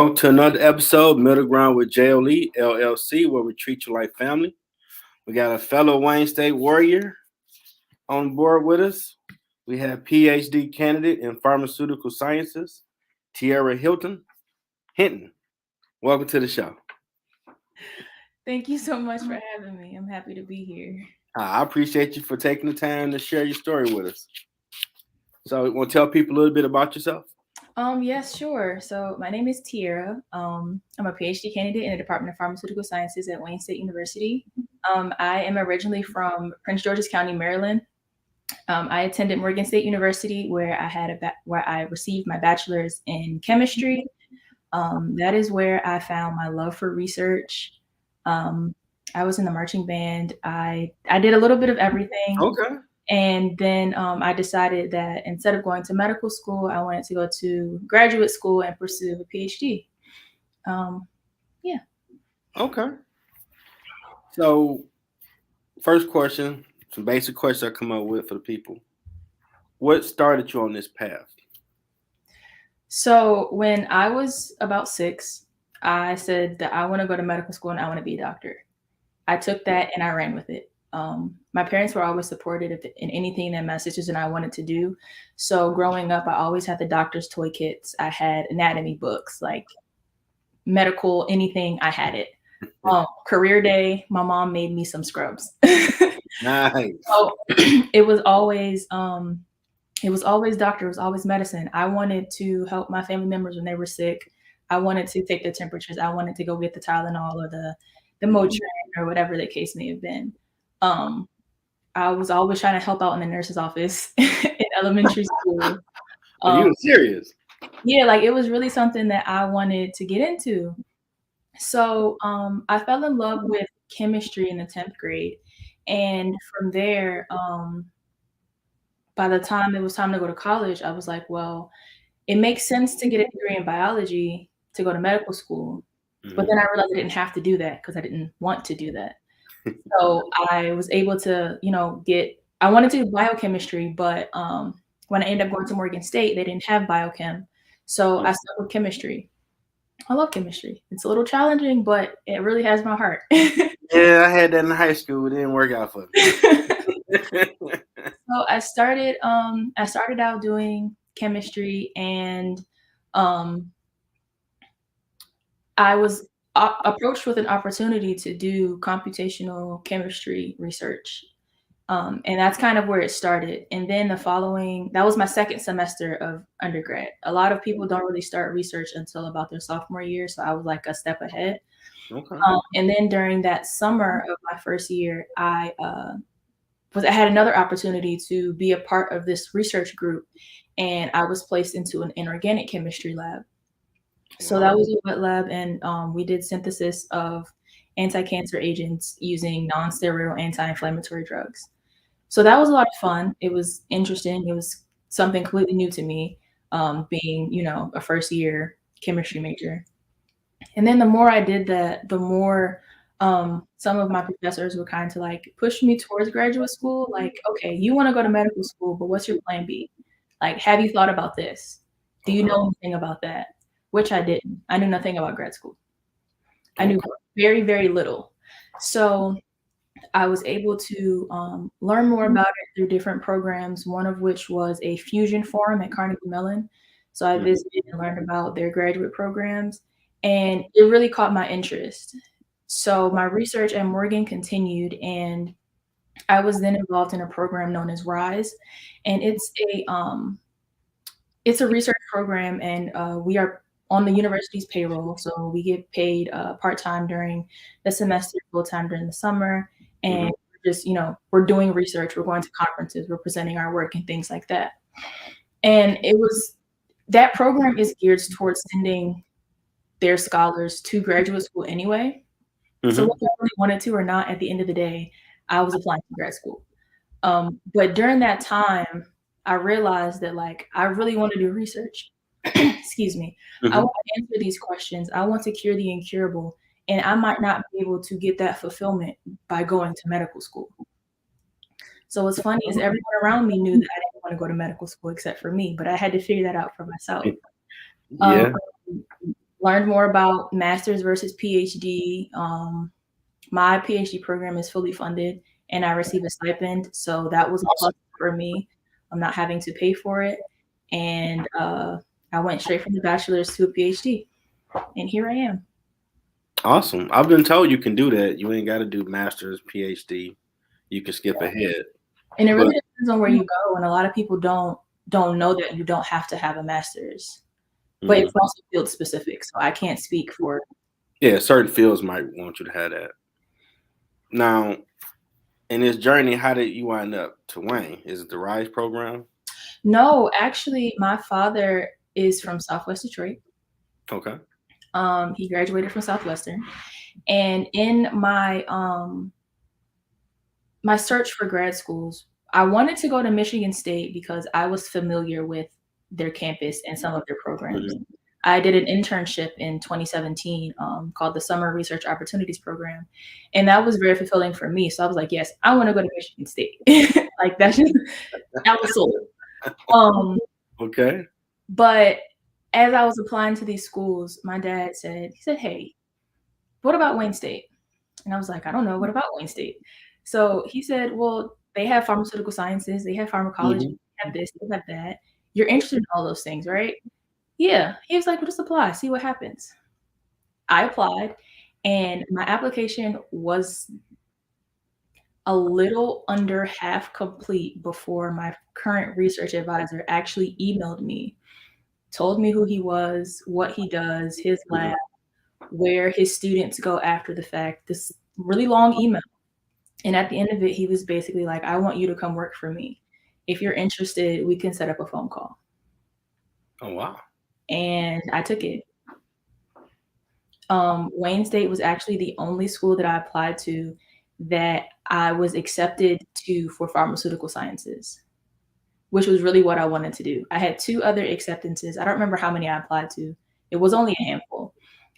Welcome to another episode, Middle Ground with JLE L.L.C, where we treat you like family. We got a fellow Wayne State Warrior on board with us. We have Ph.D. candidate in pharmaceutical sciences, Tiara Hinton. Welcome to the show. Thank you so much for having me. I'm happy to be here. I appreciate you for taking the time to share your story with us. So, you want to tell people a little bit about yourself? Yes, sure. So my name is Tiara. I'm a PhD candidate in the Department of Pharmaceutical Sciences at Wayne State University. I am originally from Prince George's County, Maryland. I attended Morgan State University, where I received my bachelor's in chemistry. That is where I found my love for research. I was in the marching band. I did a little bit of everything. Okay. And then I decided that instead of going to medical school, I wanted to go to graduate school and pursue a PhD. Yeah. Okay. So, first question, some basic questions I come up with for the people. What started you on this path? So when I was about 6, I said that I want to go to medical school and I want to be a doctor. I took that and I ran with it. My parents were always supportive in anything that my sisters and I wanted to do. So growing up, I always had the doctor's toy kits. I had anatomy books, like medical, anything, I had it. Career day, my mom made me some scrubs. Nice. So it was always doctor, it was always medicine. I wanted to help my family members when they were sick. I wanted to take the temperatures. I wanted to go get the Tylenol or the Motrin or whatever the case may have been. I was always trying to help out in the nurse's office in elementary school. You were serious? Yeah, like it was really something that I wanted to get into. So I fell in love with chemistry in the 10th grade. And from there, by the time it was time to go to college, I was like, well, it makes sense to get a degree in biology to go to medical school. But then I realized I didn't have to do that because I didn't want to do that. So I was able to, I wanted to do biochemistry, but when I ended up going to Morgan State, they didn't have biochem. So I stuck with chemistry. I love chemistry. It's a little challenging, but it really has my heart. Yeah, I had that in high school. It didn't work out for me. So I started out doing chemistry, and I was approached with an opportunity to do computational chemistry research. And that's kind of where it started. And then that was my second semester of undergrad. A lot of people don't really start research until about their sophomore year. So I was like a step ahead. Okay. And then during that summer of my first year, I had another opportunity to be a part of this research group. And I was placed into an inorganic chemistry lab. So that was a wet lab, and we did synthesis of anti-cancer agents using non-steroidal anti-inflammatory drugs. So that was a lot of fun. It was interesting. It was something completely new to me, being, a first-year chemistry major. And then the more I did that, the more some of my professors were kind of like push me towards graduate school. Like, okay, you want to go to medical school, but what's your plan B? Like, have you thought about this? Do you know anything about that? Which I didn't. I knew nothing about grad school. I knew very, very little. So I was able to learn more about it through different programs, one of which was a fusion forum at Carnegie Mellon. So I visited and learned about their graduate programs, and it really caught my interest. So my research at Morgan continued, and I was then involved in a program known as RISE, and it's a research program, and we are on the university's payroll. So we get paid part-time during the semester, full-time during the summer. And just, we're doing research, we're going to conferences, we're presenting our work and things like that. And that program is geared towards sending their scholars to graduate school anyway. So whether I really wanted to or not, at the end of the day, I was applying to grad school. But during that time, I realized that I really want to do research. Excuse me. I want to answer these questions. I want to cure the incurable. And I might not be able to get that fulfillment by going to medical school. So what's funny is everyone around me knew that I didn't want to go to medical school except for me, but I had to figure that out for myself. Learned more about master's versus PhD. My PhD program is fully funded and I receive a stipend. So that was a plus for me. I'm not having to pay for it. And I went straight from the bachelor's to a PhD. And here I am. Awesome. I've been told you can do that. You ain't got to do master's, PhD. You can skip ahead. And it really depends on where you go. And a lot of people don't know that you don't have to have a master's. But it's also field specific. So I can't speak for. Yeah, certain fields might want you to have that. Now, in this journey, how did you wind up to Wayne? Is it the RISE program? No, actually, my father is from Southwest Detroit. Okay. He graduated from Southwestern. And in my my search for grad schools, I wanted to go to Michigan State because I was familiar with their campus and some of their programs. Mm-hmm. I did an internship in 2017 called the Summer Research Opportunities Program. And that was very fulfilling for me. So I was like, yes, I want to go to Michigan State. Like that was sold. Okay. But as I was applying to these schools, my dad said, hey, what about Wayne State? And I was like, I don't know. What about Wayne State? So he said, well, they have pharmaceutical sciences, they have pharmacology, they have this, they have that. You're interested in all those things, right? Yeah. He was like, well, just apply, see what happens. I applied, and my application was a little under half complete before my current research advisor actually emailed me, told me who he was, what he does, his lab, where his students go after the fact, this really long email. And at the end of it, he was basically like, I want you to come work for me. If you're interested, we can set up a phone call. Oh, wow. And I took it. Wayne State was actually the only school that I applied to that I was accepted to for pharmaceutical sciences, which was really what I wanted to do. I had 2 other acceptances. I don't remember how many I applied to. It was only a handful.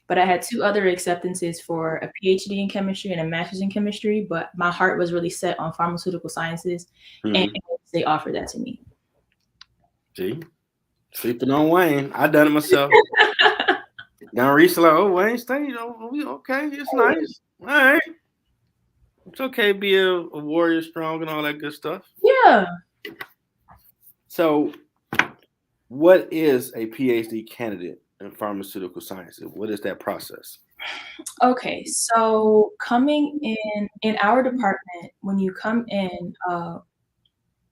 But I had 2 other acceptances for a PhD in chemistry and a master's in chemistry, but my heart was really set on pharmaceutical sciences, and they offered that to me. See, sleeping on Wayne. I done it myself. Now recently, like, oh, Wayne State, okay, it's nice. All right. It's okay to be a warrior strong and all that good stuff. Yeah. So, what is a PhD candidate in pharmaceutical sciences? What is that process? Okay, so coming in our department, when you come in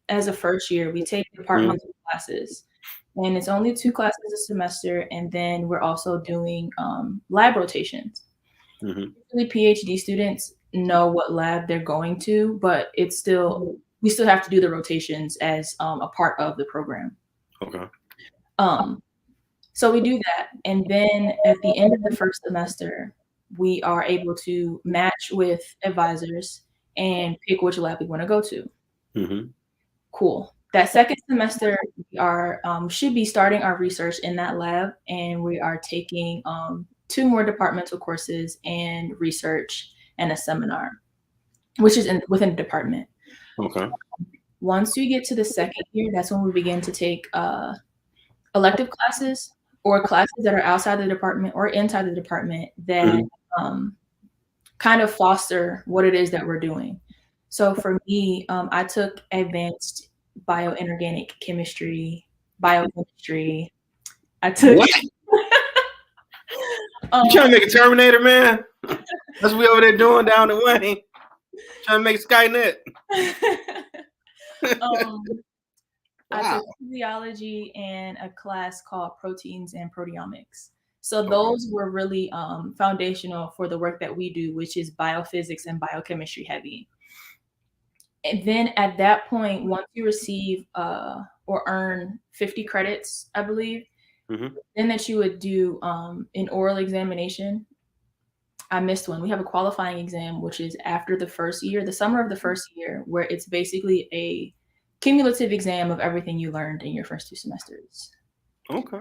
as a first year, we take departmental classes, and it's only 2 classes a semester, and then we're also doing lab rotations. Usually PhD students know what lab they're going to, but it's still, we still have to do the rotations as a part of the program. Okay. So we do that, and then at the end of the first semester, we are able to match with advisors and pick which lab we want to go to. Cool. That second semester, we are should be starting our research in that lab, and we are taking 2 more departmental courses and research and a seminar, which is within the department. Okay. Once you get to the second year, that's when we begin to take elective classes or classes that are outside the department or inside the department that kind of foster what it is that we're doing. So for me, I took advanced bioinorganic chemistry, biochemistry. I took. What? You trying to make a Terminator, man? That's what we over there doing down the way. Trying to make Skynet. I took physiology and a class called proteins and proteomics. So those were really foundational for the work that we do, which is biophysics and biochemistry heavy. And then at that point, once you receive or earn 50 credits, I believe, then that you would do an oral examination. I missed one. We have a qualifying exam, which is after the first year, the summer of the first year, where it's basically a cumulative exam of everything you learned in your first 2 semesters. Okay.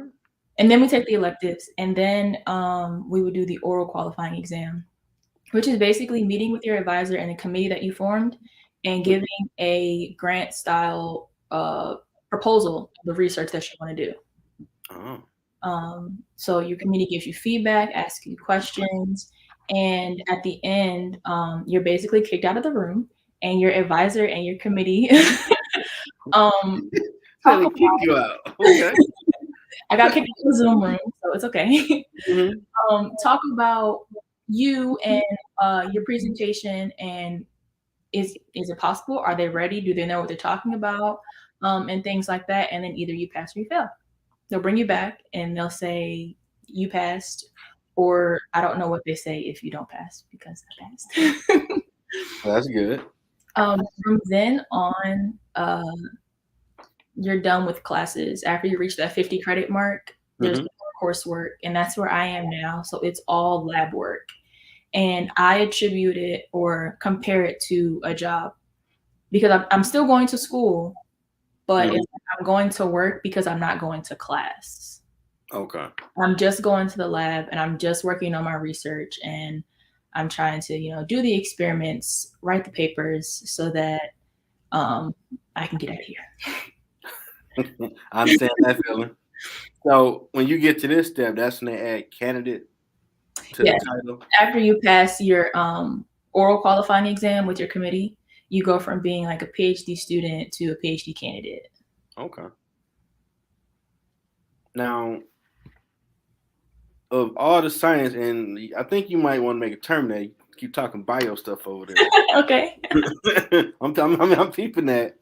And then we take the electives, and then we would do the oral qualifying exam, which is basically meeting with your advisor and a committee that you formed and giving a grant style proposal of the research that you want to do. Oh. So your committee gives you feedback, asks you questions, and at the end, you're basically kicked out of the room, and your advisor and your committee um, How talk they about. kick you out? Okay. I got kicked out of the Zoom room, so it's okay. Mm-hmm. Talk about you and your presentation, and is it possible? Are they ready? Do they know what they're talking about? And things like that. And then either you pass or you fail. They'll bring you back and they'll say you passed, or I don't know what they say if you don't pass because I passed. That's good. From then on, you're done with classes. After you reach that 50 credit mark, there's Mm-hmm. coursework, and that's where I am now. So it's all lab work. And I attribute it or compare it to a job because I'm still going to school, but Mm-hmm. it's like I'm going to work because I'm not going to class. Okay. I'm just going to the lab and I'm just working on my research, and I'm trying to, do the experiments, write the papers so that I can get out of here. I understand that feeling. So when you get to this step, that's when they add candidate to the Yes. title. After you pass your oral qualifying exam with your committee, you go from being like a PhD student to a PhD candidate. Okay. Now, of all the science, and I think you might want to make a term there. You keep talking bio stuff over there. Okay. I'm peeping that.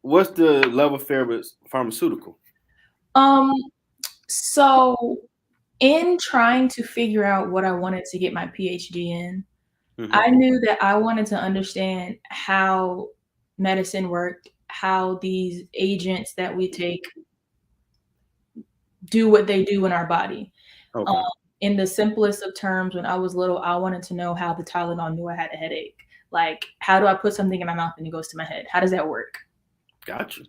What's the love affair with pharmaceutical? Um, so in trying to figure out what I wanted to get my PhD in, Mm-hmm. I knew that I wanted to understand how medicine worked, how these agents that we take do what they do in our body. Okay. Um, in the simplest of terms, when I was little, I wanted to know how the Tylenol knew I had a headache. Like, how do I put something in my mouth and it goes to my head? How does that work? Gotcha.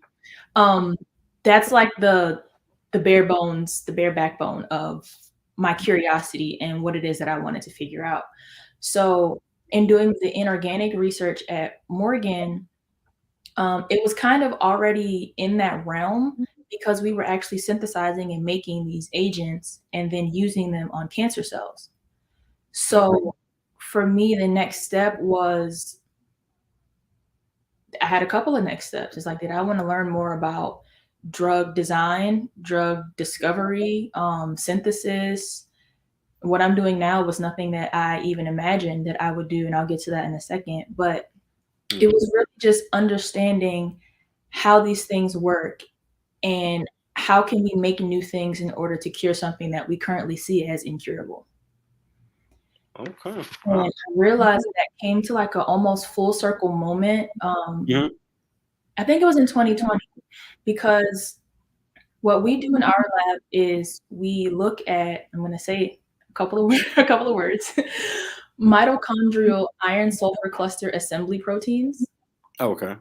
That's like the bare bones, the bare backbone of my curiosity and what it is that I wanted to figure out. So in doing the inorganic research at Morgan, it was kind of already in that realm because we were actually synthesizing and making these agents and then using them on cancer cells. So for me, the next step was I had a couple of next steps. It's like, did I want to learn more about drug design, drug discovery, synthesis? What I'm doing now was nothing that I even imagined that I would do, and I'll get to that in a second. But it was really just understanding how these things work and how can we make new things in order to cure something that we currently see as incurable. Okay. And I realized that came to like a almost full circle moment. Mm-hmm. I think it was in 2020 because what we do in our lab is we look at, I'm going to say a couple of words, mitochondrial iron sulfur cluster assembly proteins. Okay.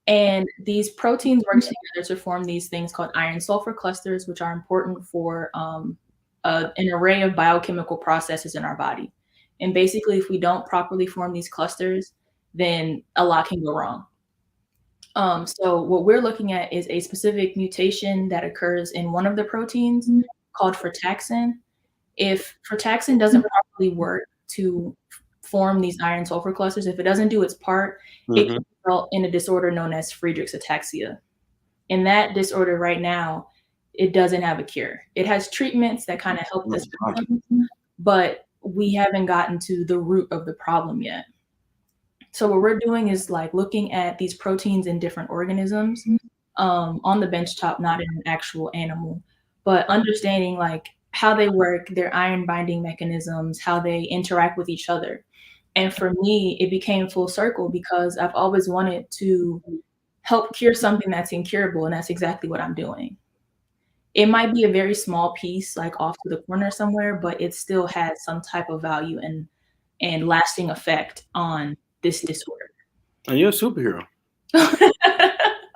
And these proteins work together to form these things called iron sulfur clusters, which are important for an array of biochemical processes in our body. And basically, if we don't properly form these clusters, then a lot can go wrong. So what we're looking at is a specific mutation that occurs in one of the proteins called frataxin. If frataxin doesn't properly work to form these iron sulfur clusters, if it doesn't do its part, it Mm-hmm. can result in a disorder known as Friedreich's ataxia. And that disorder right now, it doesn't have a cure. It has treatments that kind of help the symptoms, but we haven't gotten to the root of the problem yet. So what we're doing is like looking at these proteins in different organisms on the benchtop, not in an actual animal, but understanding like how they work, their iron binding mechanisms, how they interact with each other. And for me, it became full circle because I've always wanted to help cure something that's incurable, and that's exactly what I'm doing. It might be a very small piece, like off to the corner somewhere, but it still has some type of value and lasting effect on this disorder. And you're a superhero.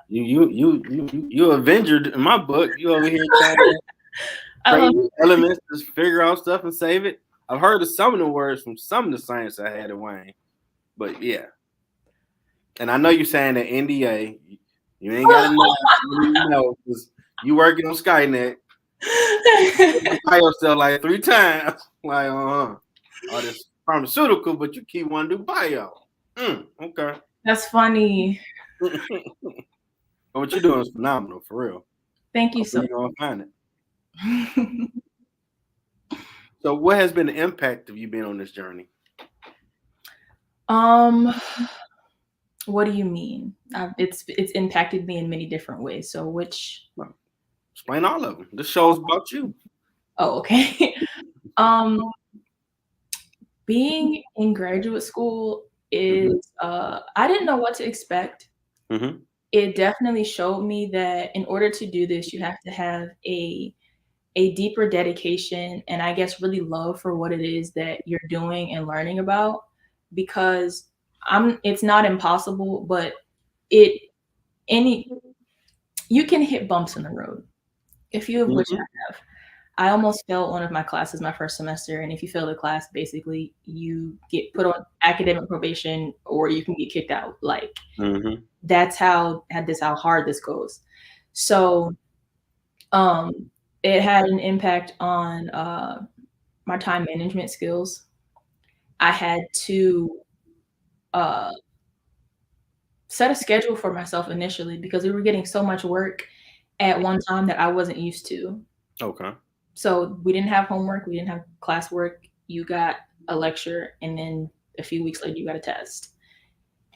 You Avenger in my book. You over here trying to I love create elements, just figure out stuff and save it. I've heard of some of the words from some of the science I had at Wayne, but yeah. And I know you're saying that NDA. You ain't got to know. You know, 'cause you working on Skynet. By yourself like 3 times. Like, all this pharmaceutical, but you keep wanting to do bio. Okay. That's funny. But what you're doing is phenomenal, for real. Thank you Hopefully so you're gonna find it. much. So, what has been the impact of you being on this journey? What do you mean? It's impacted me in many different ways. So which? Well, explain all of them. This show's about you. Oh, okay. Being in graduate school is I didn't know what to expect. Mm-hmm. It definitely showed me that in order to do this, you have to have a deeper dedication and I guess really love for what it is that you're doing and learning about because it's not impossible, but it any you can hit bumps in the road. A few of which I Mm-hmm. have. I almost failed one of my classes my first semester, and if you fail the class, basically you get put on academic probation or you can get kicked out. Like Mm-hmm. that's how hard this goes. So um it had an impact on my time management skills. I had to uh set a schedule for myself initially because we were getting so much work at one time that I wasn't used to. Okay. So we didn't have homework, we didn't have classwork. You got a lecture, and then a few weeks later, you got a test.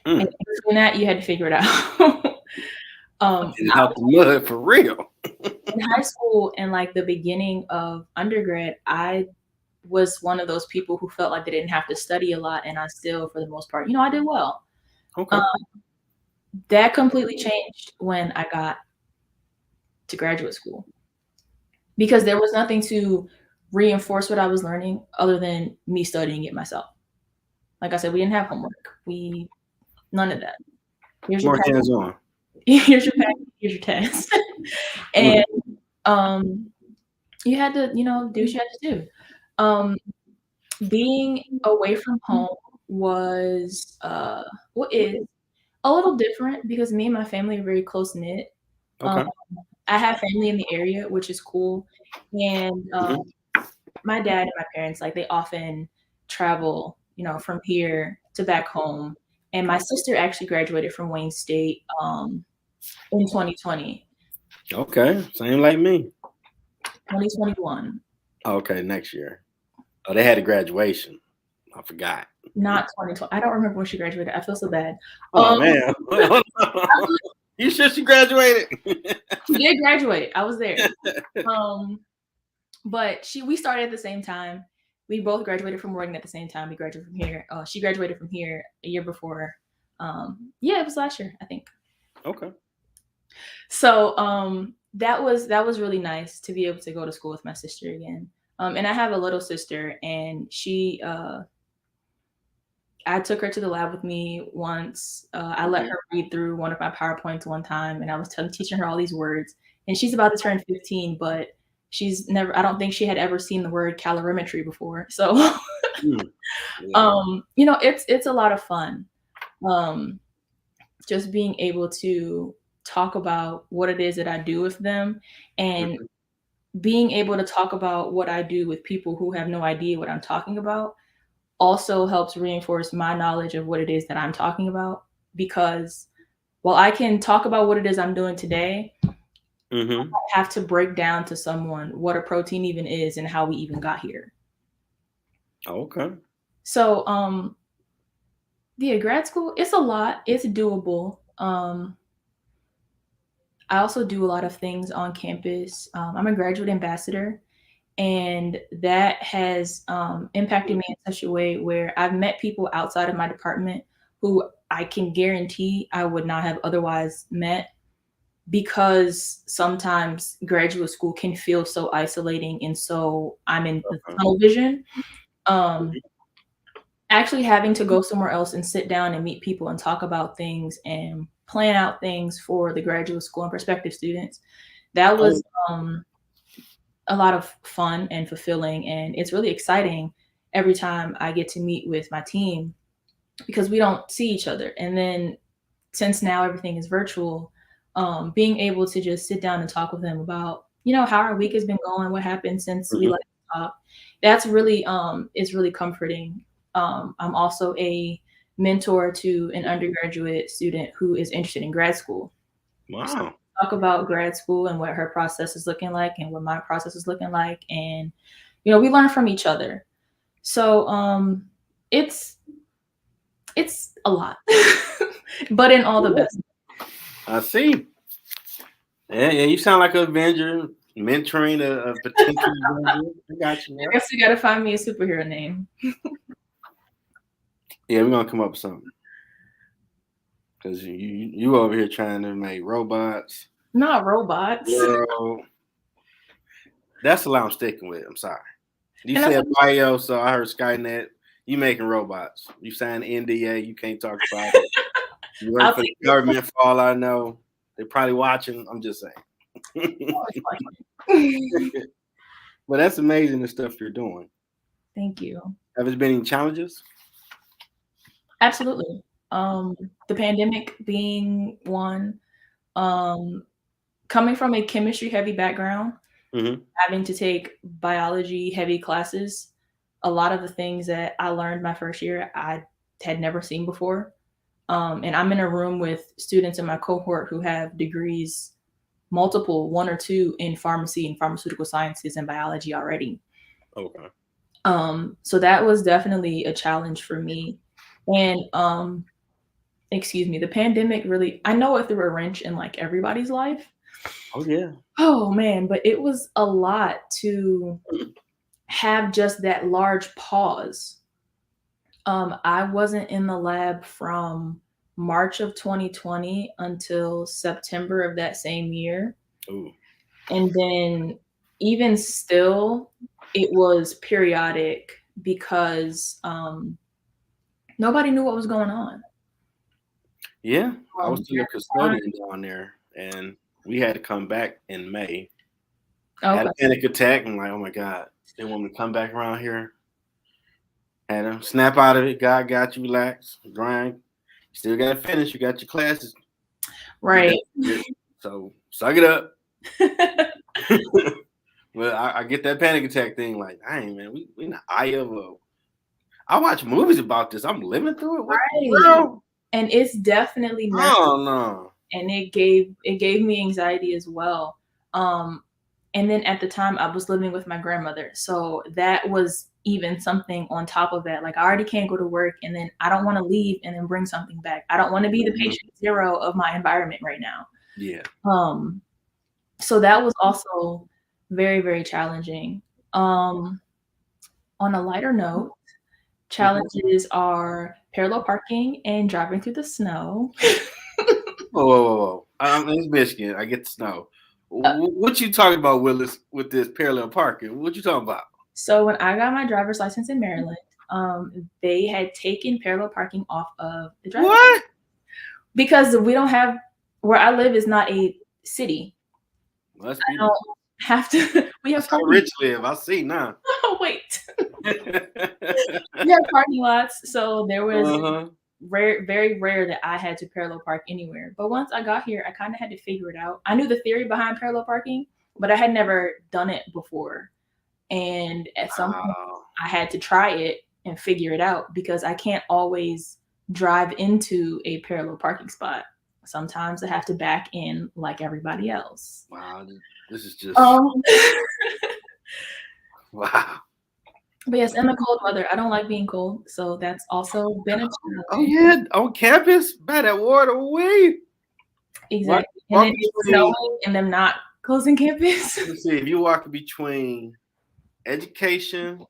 And between that, you had to figure it out. It out the mud for real. In high school and like the beginning of undergrad, I was one of those people who felt like they didn't have to study a lot, and I still, for the most part, I did well. Okay. That completely changed when I got to graduate school because there was nothing to reinforce what I was learning other than me studying it myself. Like I said, we didn't have homework. None of that. Here's your More packet. hands on. Here's your packet. Here's your test. And you had to, do what you had to do. Being away from home was is a little different because me and my family are very close knit. Okay. I have family in the area, which is cool. And my dad and my parents, like they often travel, from here to back home. And my sister actually graduated from Wayne State in 2020. Okay. Same like me. 2021. Okay, next year. Oh, they had a graduation. I forgot. Not 2020. I don't remember when she graduated. I feel so bad. Oh man. You sure she graduated? She did graduate. I was there. But we started at the same time. We both graduated from Oregon at the same time. We graduated from here. She graduated from here a year before. It was last year, I think. Okay. So that was really nice to be able to go to school with my sister again. And I have a little sister, and she I took her to the lab with me once. I let her read through one of my PowerPoints one time, and I was teaching her all these words. And she's about to turn 15, but I don't think she had ever seen the word calorimetry before. So, it's a lot of fun. Just being able to talk about what it is that I do with them and being able to talk about what I do with people who have no idea what I'm talking about also helps reinforce my knowledge of what it is that I'm talking about. Because while I can talk about what it is I'm doing today, I have to break down to someone what a protein even is and how we even got here. Okay. So, grad school, it's a lot. It's doable. I also do a lot of things on campus. I'm a graduate ambassador, and that has impacted me in such a way where I've met people outside of my department who I can guarantee I would not have otherwise met, because sometimes graduate school can feel so isolating, and so I'm in the tunnel vision. Actually having to go somewhere else and sit down and meet people and talk about things and plan out things for the graduate school and prospective students, that was a lot of fun and fulfilling. And it's really exciting every time I get to meet with my team because we don't see each other. And then since now everything is virtual, being able to just sit down and talk with them about, how our week has been going, what happened since we Mhm. last talked. That's really is really comforting. I'm also a mentor to an undergraduate student who is interested in grad school. So Wow. talk about grad school and what her process is looking like and what my process is looking like, and we learn from each other. So it's it's a lot, but in all the best. I see. Yeah, yeah, you sound like an Avenger mentoring a potential Avenger. I got you. I guess you got to find me a superhero name. Yeah, we're gonna come up with something because you over here trying to make robots. Not robots. Girl, that's the lie I'm sticking with. I'm sorry. You And that's said bio, so I heard Skynet. You making robots. You signed NDA. You can't talk about it. You work I'll for the take it. government for all I know. They're probably watching. I'm just saying. Oh, it's fine. But that's amazing the stuff you're doing. Thank you. Have there been any challenges? Absolutely. The pandemic being one, um, coming from a chemistry heavy background, Hmm. having to take biology heavy classes, a lot of the things that I learned my first year, I had never seen before. And I'm in a room with students in my cohort who have degrees, multiple, one or two in pharmacy and pharmaceutical sciences and biology already. Okay. So that was definitely a challenge for me. And excuse me, the pandemic really, I know it threw a wrench in like everybody's life. Oh yeah. Oh man, but it was a lot to have just that large pause. I wasn't in the lab from March of 2020 until September of that same year. Ooh. And then even still, it was periodic because nobody knew what was going on. Yeah, I was still a During the time, custodian down there, and we had to come back in May. Had okay, a panic attack. I'm like, oh my god, they want me to come back around here. Had to snap out of it. God got you, relax, grind. Still got to finish. You got your classes. Be done right. with it. So suck it up. Well, I get that panic attack thing. Like, dang man, we in the eye of a. I watch movies about this. I'm living through it. What the Right. world? And it's definitely nerve, Oh no. and it gave me anxiety as well. Um, and then at the time I was living with my grandmother, so that was even something on top of that. Like I already can't go to work, and then I don't want to leave and then bring something back. I don't want to be the Mhm. patient zero of my environment right now. Yeah. Um, so that was also very, very challenging. Um, on a lighter note, Mhm. challenges are parallel parking and driving through the snow. Whoa, whoa, whoa, whoa. I'm in Michigan. I get the snow. What you talking about, Willis, with this parallel parking? What you talking about? So when I got my driver's license in Maryland, they had taken parallel parking off of the driver's What? because we don't have, where I live is not a city. Must I be don't nice. have to. We have That's how the parking. rich live. I see now. Oh wait, we have parking lots. So there was Uh-huh. very rare that I had to parallel park anywhere. But once I got here, I kind of had to figure it out. I knew the theory behind parallel parking, but I had never done it before. And at some point, Wow. I had to try it and figure it out because I can't always drive into a parallel parking spot. Sometimes I have to back in like everybody else. Wow. This is just Um, wow. but yes, in the cold weather, I don't like being cold, so that's also been a Oh challenge. yeah, on campus, by that water away. Walk, Exactly. And walk then it's between. snowing and them not closing campus. Let's see if you walk between education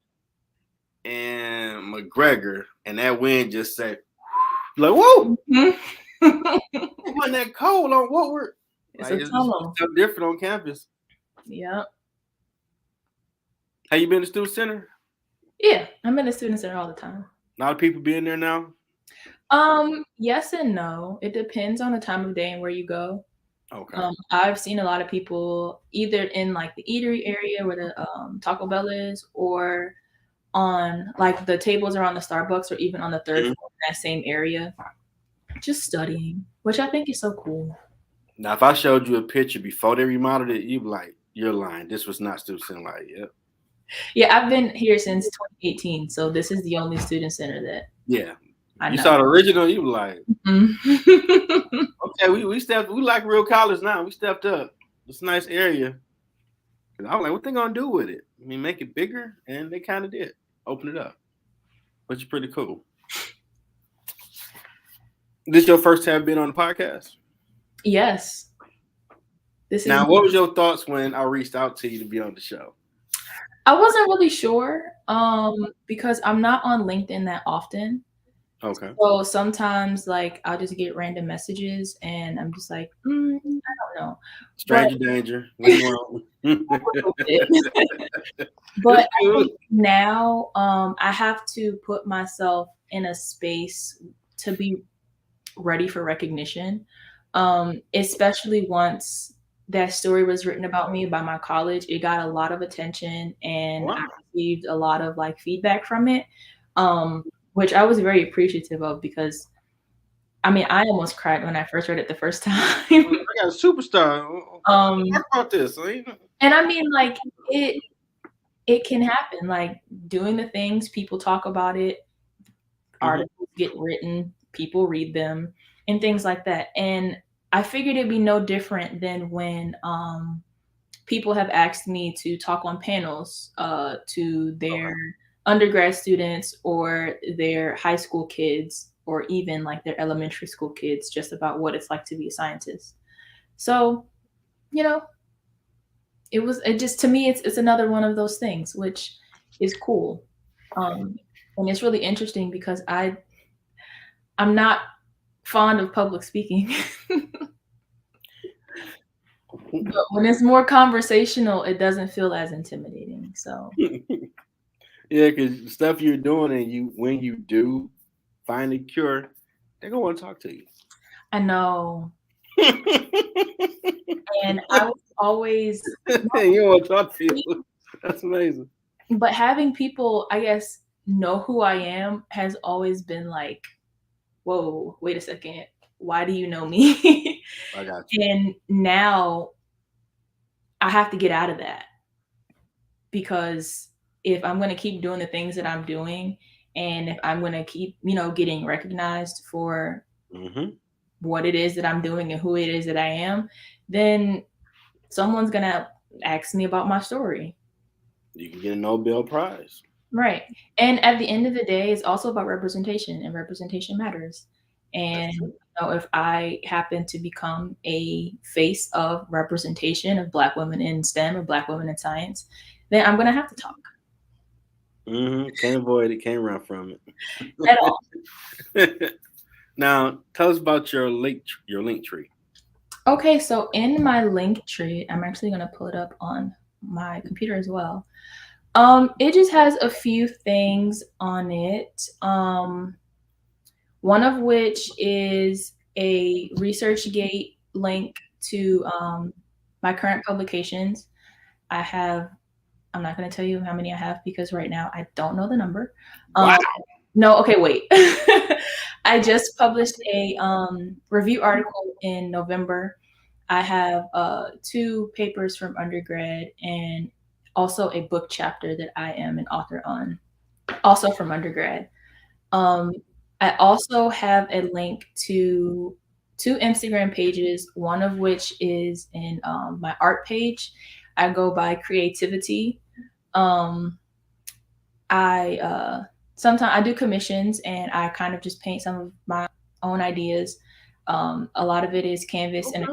and McGregor, and that wind just said, like, whoa, Mhm. it wasn't that cold on what we're It's like. a It's tunnel. something different on campus. Yep. Have you been to student center? Yeah, I'm in the student center all the time. A lot of people being there now. Yes and no. It depends on the time of day and where you go. Okay. I've seen a lot of people either in like the eatery area where the Taco Bell is, or on like the tables around the Starbucks, or even on the third Mhm. floor in that same area, just studying, which I think is so cool. Now, if I showed you a picture before they remodeled it, you'd be like, You're lying. This was not Student Center Live. Yep. Yeah, I've been here since 2018, so this is the only student center that Yeah. I You know. saw the original, you were like, Mhm. okay, we stepped, we like real college now. We stepped up. It's a nice area. I was like, what they gonna do with it? I mean, make it bigger, and they kind of did. Open it up, which is pretty cool. This your first time being on the podcast? Yes. This is. Now, what was your thoughts when I reached out to you to be on the show? I wasn't really sure because I'm not on LinkedIn that often. Okay. So sometimes, like, I'll just get random messages, and I'm just like, I don't know. Stranger danger. What do you want? But I think now I have to put myself in a space to be ready for recognition, especially once that story was written about me by my college. It got a lot of attention, and Wow. I received a lot of like feedback from it, which I was very appreciative of because I mean I almost cried when I first read it the first time. I got a superstar. um, Talk about this. and I mean like it can happen. Like doing the things people talk about it, articles get written, people read them, and things like that. And I figured it'd be no different than when people have asked me to talk on panels to their undergrad students or their high school kids or even like their elementary school kids just about what it's like to be a scientist. So, you know, it just to me it's another one of those things which is cool. And it's really interesting because I'm not fond of public speaking. But when it's more conversational, it doesn't feel as intimidating. So Yeah, because the stuff you're doing, and when you do find a cure, they're gonna want to talk to you. I know. And I was always You want to talk to you. That's amazing. but having people, I guess, know who I am has always been like, whoa, wait a second. Why do you know me? I got you. And now I have to get out of that because if I'm going to keep doing the things that I'm doing and if I'm going to keep, getting recognized for what it is that I'm doing and who it is that I am, then someone's going to ask me about my story. You can get a Nobel Prize. Right. And at the end of the day, it's also about representation, and representation matters. And if I happen to become a face of representation of Black women in STEM or Black women in science, then I'm going to have to talk. Can't avoid it. Can't run from it. At all. Now, tell us about your link tree. Okay, so in my link tree, I'm actually going to pull it up on my computer as well. It just has a few things on it. One of which is a ResearchGate link to my current publications. I'm not going to tell you how many I have because right now I don't know the number. Wow. No, okay, wait. I just published a review article in November. I have 2 papers from undergrad and also a book chapter that I am an author on, also from undergrad. I also have a link to 2 Instagram pages, one of which is in my art page. I go by creativity. Sometimes I do commissions and I kind of just paint some of my own ideas. A lot of it is canvas and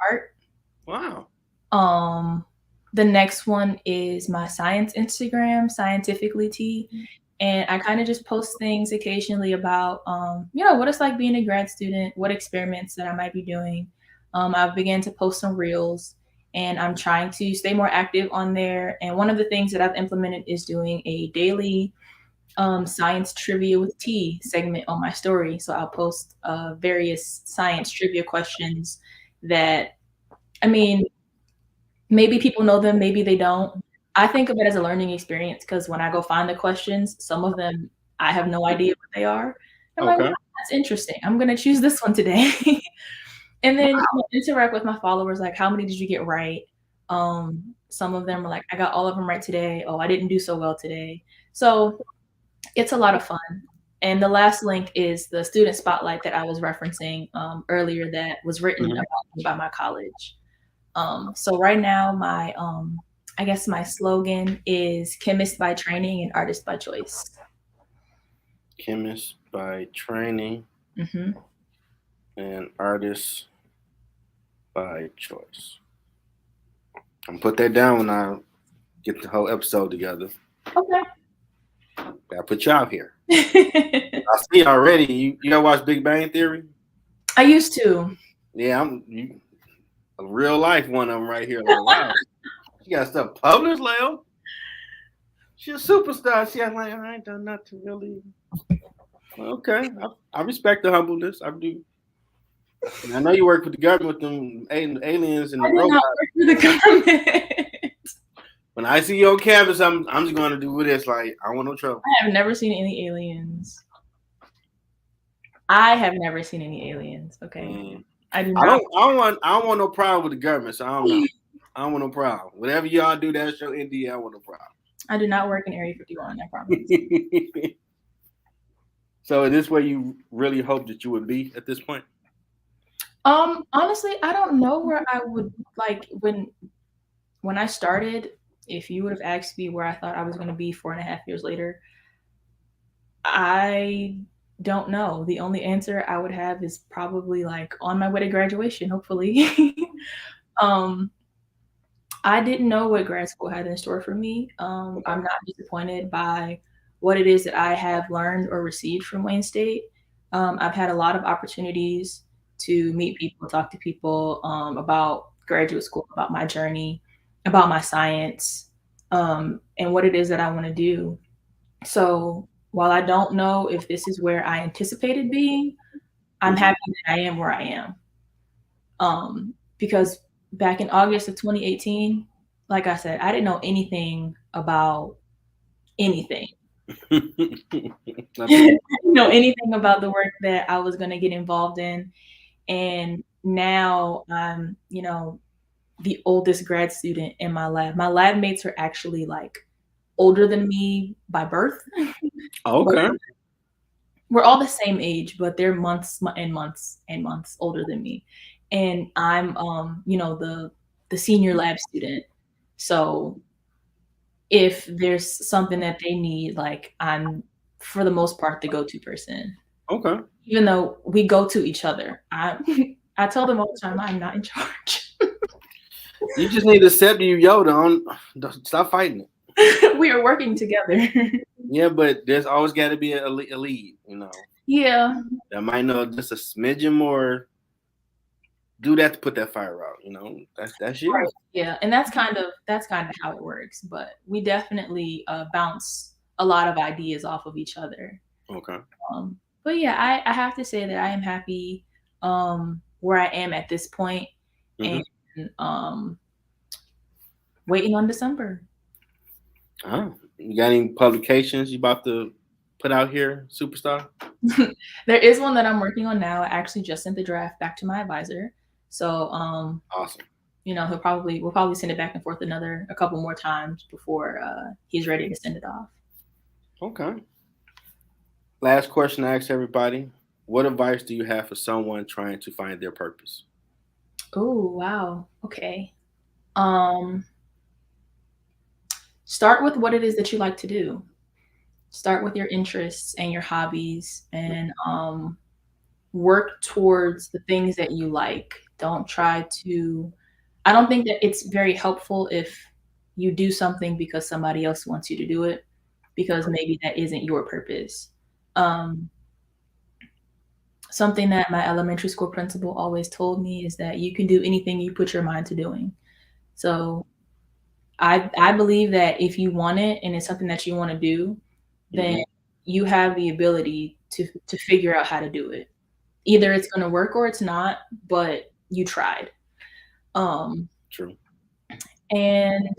art. Wow. The next one is my science Instagram, Scientifically T. And I kind of just post things occasionally about, what it's like being a grad student, what experiments that I might be doing. I've began to post some reels and I'm trying to stay more active on there. And one of the things that I've implemented is doing a daily science trivia with tea segment on my story. So I'll post various science trivia questions that, I mean, maybe people know them, maybe they don't. I think of it as a learning experience because when I go find the questions, some of them I have no idea what they are. I'm like, wow, that's interesting. I'm going to choose this one today. And then interact with my followers, like how many did you get right? Some of them are like, I got all of them right today. Oh, I didn't do so well today. So it's a lot of fun. And the last link is the student spotlight that I was referencing earlier that was written Mhm. about me by my college. So right now, my I guess my slogan is chemist by training and artist by choice. Chemist by training Hmm. and artist by choice. I'm gonna put that down when I get the whole episode together. Okay. Gotta put you out here. I see already. You gotta watch Big Bang Theory. I used to. Yeah, a real life one of them right here. Like, wow, she got stuff published, Leo. She's a superstar. She like, I ain't done nothing really. Okay, I respect the humbleness. I do. And I know you work with the government with them aliens and I the did not robots. work for the government. When I see you on campus, I'm just going to do this. Like, I want no trouble. I have never seen any aliens. I have never seen any aliens. Okay. Mm. I do I not. don't want no problem with the government. So I don't know. I don't want no problem. Whatever y'all do, that's your NDA. I don't want no problem. I do not work in Area 51. I promise. So is this where you really hope that you would be at this point? Honestly, I don't know where I would like when I started. If you would have asked me where I thought I was going to be 4.5 years later, I don't know. The only answer I would have is probably like on my way to graduation, hopefully. um, I didn't know what grad school had in store for me. Okay. I'm not disappointed by what it is that I have learned or received from Wayne State. I've had a lot of opportunities to meet people, talk to people about graduate school, about my journey, about my science, and what it is that I want to do. So while I don't know if this is where I anticipated being, I'm Mhm. happy that I am where I am. Because back in August of 2018, like I said, I didn't know anything about anything. I Nothing. didn't know anything about the work that I was going to get involved in. And now I'm, the oldest grad student in my lab. My lab mates are actually like older than me by birth, but Okay. we're all the same age, but they're months and months and months older than me. And I'm, the senior lab student. So if there's something that they need, like I'm, for the most part, the go-to person. Okay. Even though we go to each other, I I tell them all the time I'm not in charge. You just need to accept you, Yoda. Don't stop fighting it. We are working together. Yeah, but there's always got to be a lead. Yeah. That might know just a smidgen more. Do that to put that fire out. That's you. Right. Yeah, and that's kind of how it works. But we definitely bounce a lot of ideas off of each other. Okay. But yeah, I have to say that I am happy where I am at this point, Mm-hmm. and um, waiting on December. Oh, you got any publications you about to put out here, superstar? There is one that I'm working on now. I actually just sent the draft back to my advisor. So Awesome. we'll probably send it back and forth a couple more times before he's ready to send it off. Okay. Last question I ask everybody: what advice do you have for someone trying to find their purpose? Oh, wow. Okay. Um, Start with what it is that you like to do. Start with your interests and your hobbies, and work towards the things that you like. Don't try to I don't think that it's very helpful if you do something because somebody else wants you to do it, because maybe that isn't your purpose. Um, Something that my elementary school principal always told me is that you can do anything you put your mind to doing. So I believe that if you want it and it's something that you want to do, then Mm-hmm. you have the ability to figure out how to do it. Either it's going to work or it's not, but you tried. Um, True. and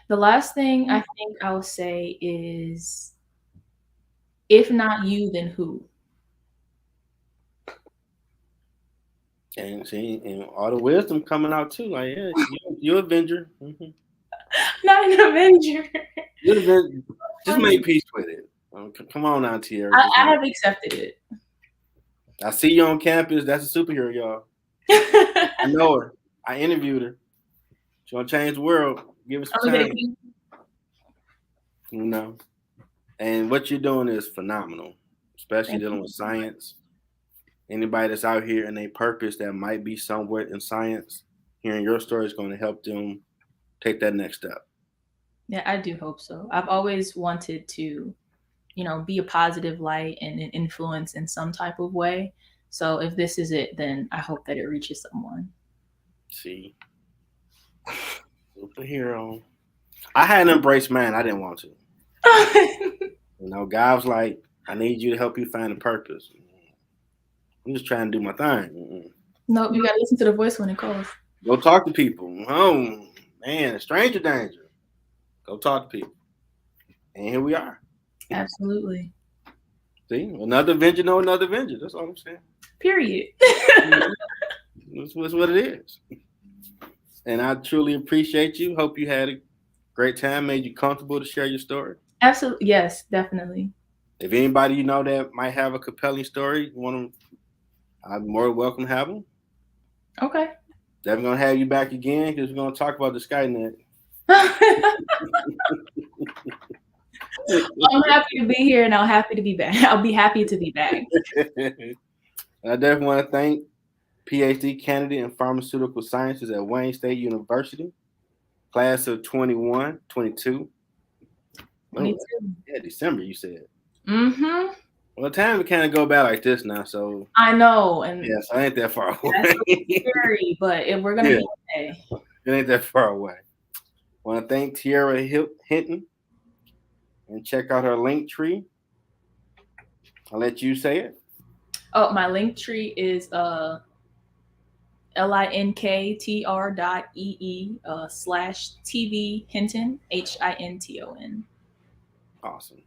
the last thing I think I'll say is, if not you, then who? And see, and all the wisdom coming out too. Like, yeah, You're Avenger. Mm-hmm. Not an Avenger. You're Avenger. Just make peace with it. Come on now, Tiara. I have accepted it. I see you on campus. That's a superhero, y'all. I know her. I interviewed her. She gonna change the world. Give us some time. You know. And what you're doing is phenomenal, especially dealing with science. Anybody that's out here in a purpose that might be somewhat in science, hearing your story is going to help them take that next step. Yeah, I do hope so. I've always wanted to, be a positive light and an influence in some type of way. So if this is it, then I hope that it reaches someone. See, superhero. I hadn't embraced mine. I didn't want to. God was like, I need you to help you find a purpose. I'm just trying to do my thing. No, you gotta listen to the voice when it calls. Go talk to people. Oh man, stranger danger. Go talk to people. And here we are. Absolutely. See, another Avenger, no another Avenger. That's all I'm saying. Period. That's what it is. And I truly appreciate you. Hope you had a great time, made you comfortable to share your story. Absolutely. Yes, definitely. If anybody you know that might have a compelling story, I'm more welcome to have them. Okay. Definitely going to have you back again because we're going to talk about the Skynet. I'm happy to be here and I'm happy to be back. I'll be happy to be back. I definitely want to thank Ph.D. candidate in pharmaceutical sciences at Wayne State University, class of 21, 22. 22. Yeah, December, you said. Mm-hmm. Well, time to kind of go back like this now, so. I know. And yes, I ain't that far away. That's scary, but if we're going to be okay. It ain't that far away. I want to thank Tiara Hinton and check out her link tree. I'll let you say it. Oh, my link tree is linktr.ee/TV Hinton Hinton. Awesome.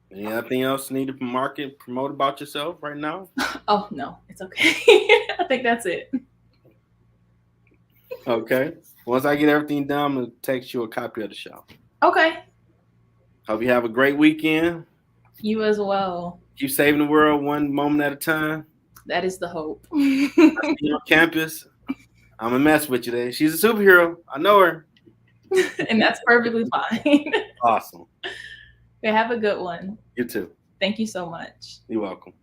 Anything else you need to promote about yourself right now? Oh no, it's okay. I think that's it. Okay. Once I get everything done, I'm gonna text you a copy of the show. Okay. Hope you have a great weekend. You as well. Keep saving the world one moment at a time. That is the hope. I see you on campus. I'm gonna mess with you today. She's a superhero. I know her. And that's perfectly fine. Awesome. Okay, have a good one. You too. Thank you so much. You're welcome.